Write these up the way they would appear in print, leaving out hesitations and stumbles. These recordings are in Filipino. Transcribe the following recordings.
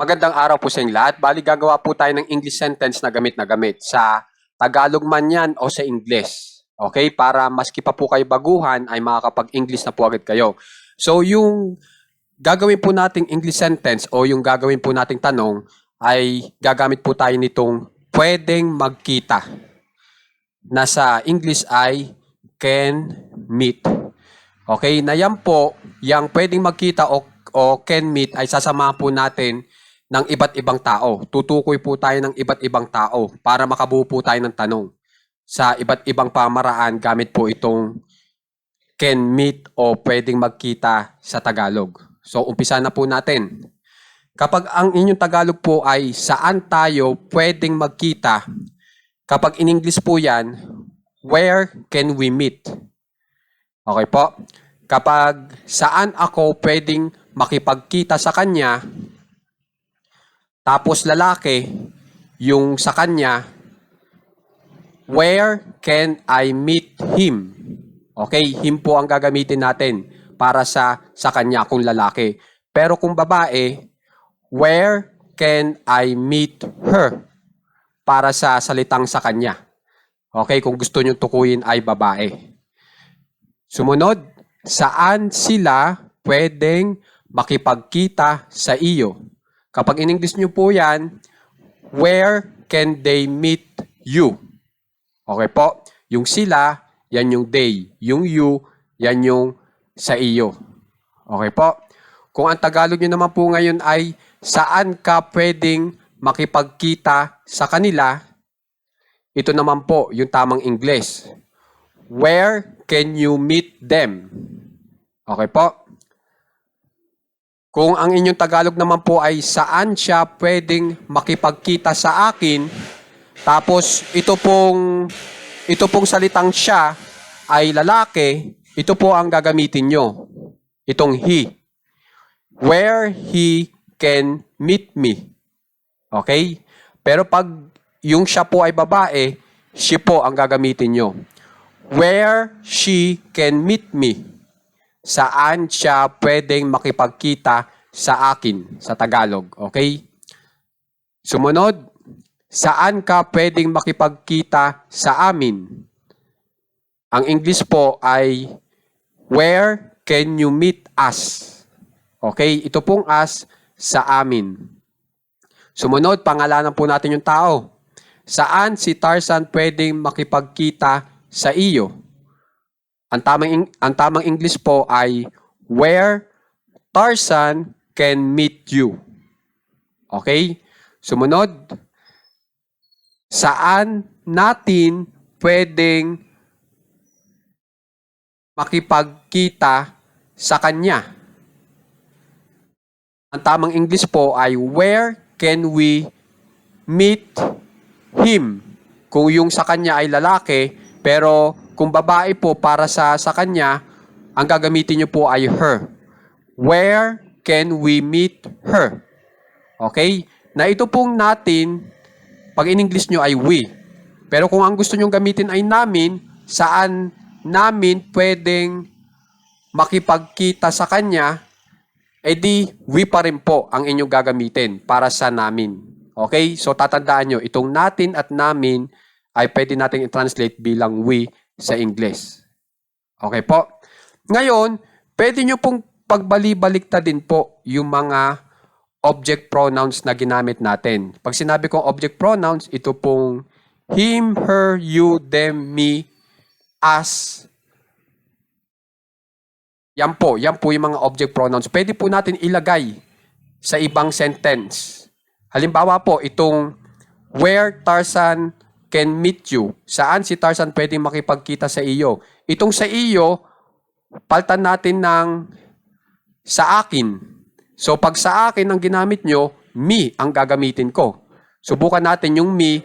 Magandang araw po sa inyong lahat. Bali, gagawa po tayo ng English sentence na gamit. Sa Tagalog man yan o sa English. Okay? Para maski pa po kayo baguhan, ay makakapag-English na po agad kayo. So, yung gagawin po nating English sentence o yung gagawin po nating tanong ay gagamit po tayo nitong pwedeng magkita. Nasa English ay can meet. Okay? Na yan po, yung pwedeng magkita o can meet ay sasamahan po natin ng iba't ibang tao. Tutukoy po tayo ng iba't ibang tao para makabuo po tayo ng tanong. Sa iba't ibang pamaraan, gamit po itong can meet o pwedeng magkita sa Tagalog. So, umpisa na po natin. Kapag ang inyong Tagalog po ay saan tayo pwedeng magkita, kapag in English po yan, where can we meet? Okay po? Kapag saan ako pwedeng makipagkita sa kanya, tapos lalaki, yung sa kanya, where can I meet him? Okay, him po ang gagamitin natin para sa kanya kung lalaki. Pero kung babae, where can I meet her? Para sa salitang sa kanya. Okay, kung gusto nyo tukuyin ay babae. Sumunod, saan sila pwedeng makipagkita sa iyo? Kapag in English nyo po yan, where can they meet you? Okay po? Yung sila, yan yung they. Yung you, yan yung sa iyo. Okay po? Kung ang Tagalog nyo naman po ngayon ay saan ka pwedeng makipagkita sa kanila, ito naman po yung tamang English. Where can you meet them? Okay po? Kung ang inyong Tagalog naman po ay saan siya pwedeng makipagkita sa akin, tapos ito pong salitang siya ay lalaki, ito po ang gagamitin nyo. Itong he. Where he can meet me. Okay? Pero pag yung siya po ay babae, she po ang gagamitin nyo. Where she can meet me. Saan siya pwedeng makipagkita sa akin sa Tagalog. Okay? Sumunod, saan ka pwedeng makipagkita sa amin? Ang English po ay where can you meet us? Okay? Ito pong us sa amin. Sumunod, pangalanan po natin yung tao. Saan si Tarzan pwedeng makipagkita sa iyo? Ang tamang English po ay where Tarzan can meet you. Okay? Sumunod, saan natin pwedeng makipagkita sa kanya? Ang tamang English po ay where can we meet him? Kung yung sa kanya ay lalaki, pero kung babae po para sa kanya, ang gagamitin nyo po ay her. Where can we meet her? Okay? Na ito pong natin, pag in English nyo ay we. Pero kung ang gusto nyo gamitin ay namin, saan namin pwedeng makipagkita sa kanya, edi we pa rin po ang inyong gagamitin para sa namin. Okay? So tatandaan nyo, itong natin at namin ay pwede natin i-translate bilang we sa English. Okay po? Ngayon, pwede nyo pong pagbali-balikta din po yung mga object pronouns na ginamit natin. Pag sinabi kong object pronouns, ito pong him, her, you, them, me, us. Yan po yung mga object pronouns. Pwede po natin ilagay sa ibang sentence. Halimbawa po, itong where Tarzan can meet you. Saan si Tarzan pwedeng makipagkita sa iyo? Itong sa iyo, paltan natin ng sa akin. So pag sa akin ang ginamit nyo, me ang gagamitin ko. Subukan natin yung me,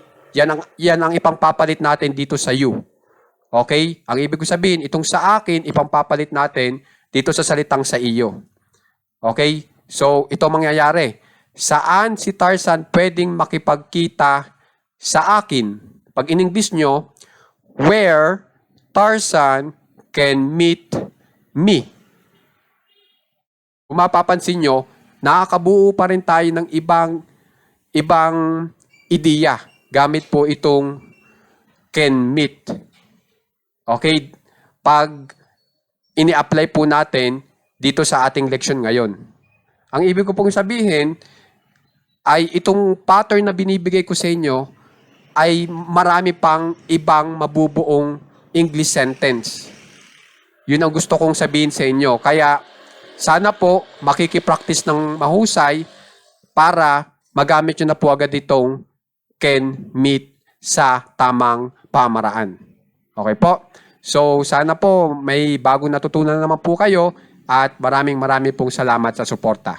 yan ang ipangpapalit natin dito sa you. Okay? Ang ibig ko sabihin, itong sa akin, ipangpapalit natin dito sa salitang sa iyo. Okay? So ito mangyayari. Saan si Tarzan pwedeng makipagkita sa akin? Pag in English nyo, where Tarzan can meet me. Kung mapapansin nyo, nakakabuo pa rin tayo ng ibang ideya gamit po itong Can-Meet. Okay? Pag ini-apply po natin dito sa ating leksyon ngayon. Ang ibig ko pong sabihin ay itong pattern na binibigay ko sa inyo ay marami pang ibang mabubuong English sentence. Yun ang gusto kong sabihin sa inyo. Kaya sana po makikipractice ng mahusay para magamit nyo na po agad itong Can-Meet sa tamang pamaraan. Okay po? So sana po may bagong natutunan naman po kayo at maraming pong salamat sa suporta.